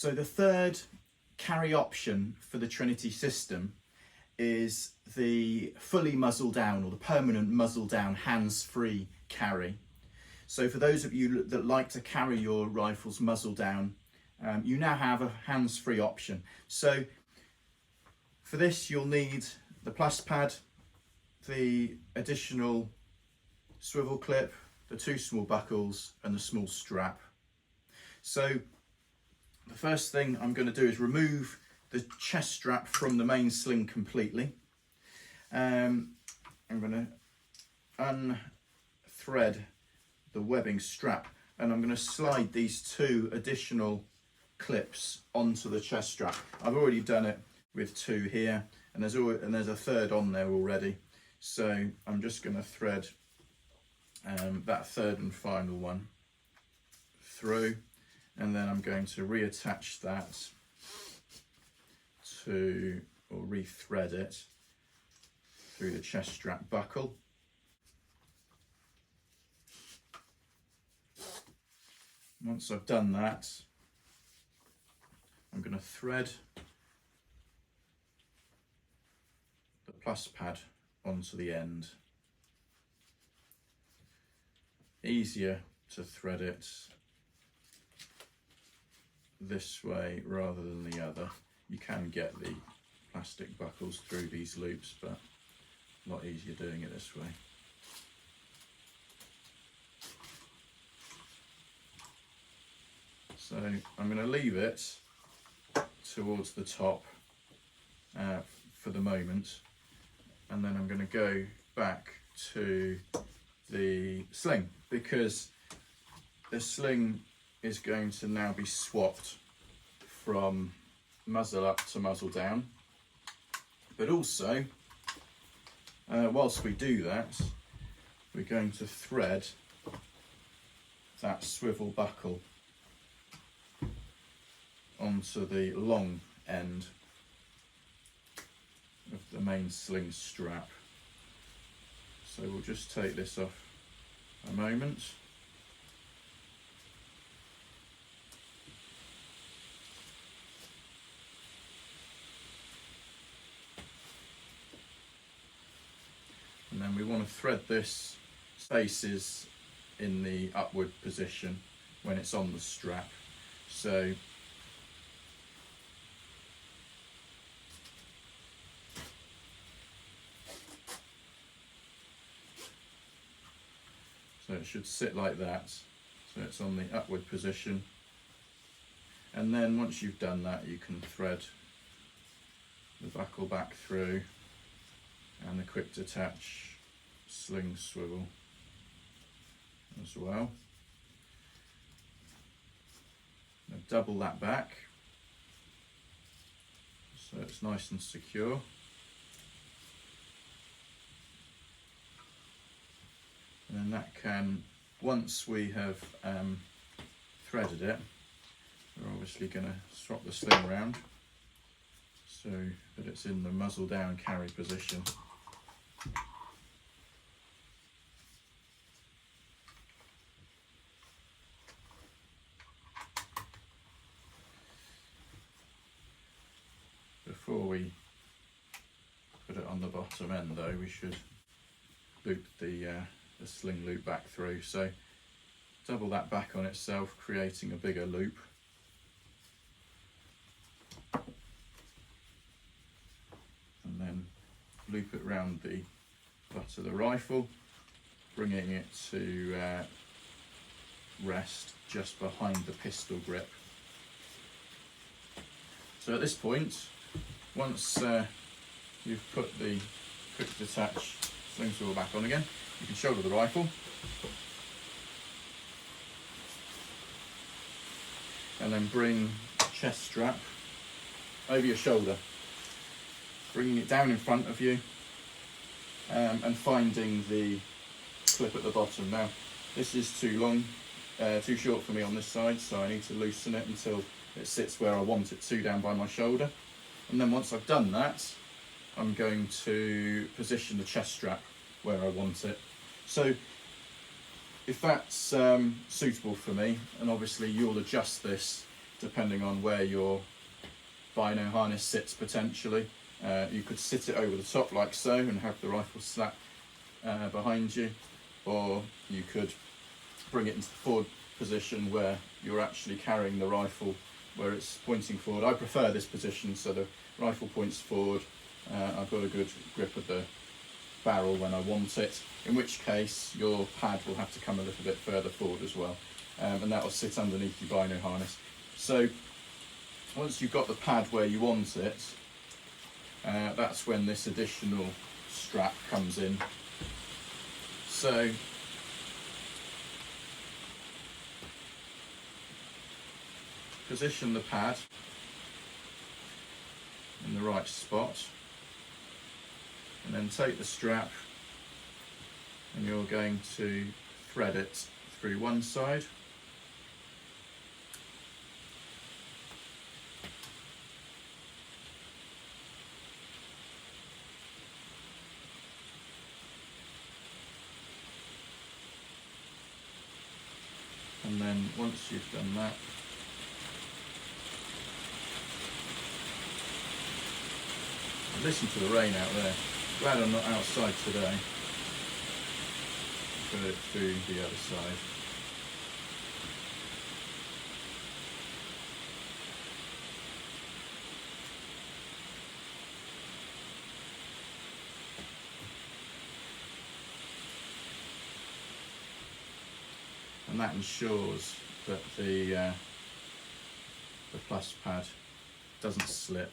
So the third carry option for the Trinity system is the fully muzzle down, or the permanent muzzle down hands-free carry. So for those of you that like to carry your rifles muzzle down, you now have a hands-free option. So for this you'll need the plus pad, the additional swivel clip, the two small buckles and the small strap. So the first thing I'm going to do is remove the chest strap from the main sling completely. I'm going to unthread the webbing strap, and I'm going to slide these two additional clips onto the chest strap. I've already done it with two here, and there's a third on there already. So I'm just going to thread that third and final one through, and then I'm going to reattach that to, or rethread it through the chest strap buckle. Once I've done that, I'm going to thread the plus pad onto the end. Easier to thread it this way rather than the other. You can get the plastic buckles through these loops, but a lot easier doing it this way. So I'm going to leave it towards the top for the moment, and then I'm going to go back to the sling, because the sling is going to now be swapped from muzzle up to muzzle down. But also, whilst we do that, we're going to thread that swivel buckle onto the long end of the main sling strap. So we'll just take this off a moment. And then we want to thread this spaces in the upward position when it's on the strap. So it should sit like that, so it's on the upward position. And then once you've done that, you can thread the buckle back through and the quick detach sling swivel as well. Now double that back so it's nice and secure. And then that can, once we have threaded it, we're obviously going to swap the sling around so that it's in the muzzle down carry position. Before we put it on the bottom end though, we should loop the sling loop back through. So double that back on itself, creating a bigger loop. And then loop it round the butt of the rifle, bringing it to rest just behind the pistol grip. So at this point, once you've put the quick detach sling swivel back on again, you can shoulder the rifle and then bring the chest strap over your shoulder, bringing it down in front of you and finding the clip at the bottom. Now this is too long, too short for me on this side, so I need to loosen it until it sits where I want it to, down by my shoulder. And then once I've done that, I'm going to position the chest strap where I want it. So if that's suitable for me, and obviously you'll adjust this depending on where your bino harness sits potentially. You could sit it over the top like so and have the rifle slap behind you, or you could bring it into the forward position where you're actually carrying the rifle where it's pointing forward. I prefer this position, so the rifle points forward. I've got a good grip of the barrel when I want it, in which case your pad will have to come a little bit further forward as well, and that will sit underneath your bino harness. So once you've got the pad where you want it, that's when this additional strap comes in. So position the pad in the right spot, and then take the strap and you're going to thread it through one side, and then once you've done that, listen to the rain out there. Glad I'm not outside today. Put it through the other side. And that ensures that the plus pad doesn't slip.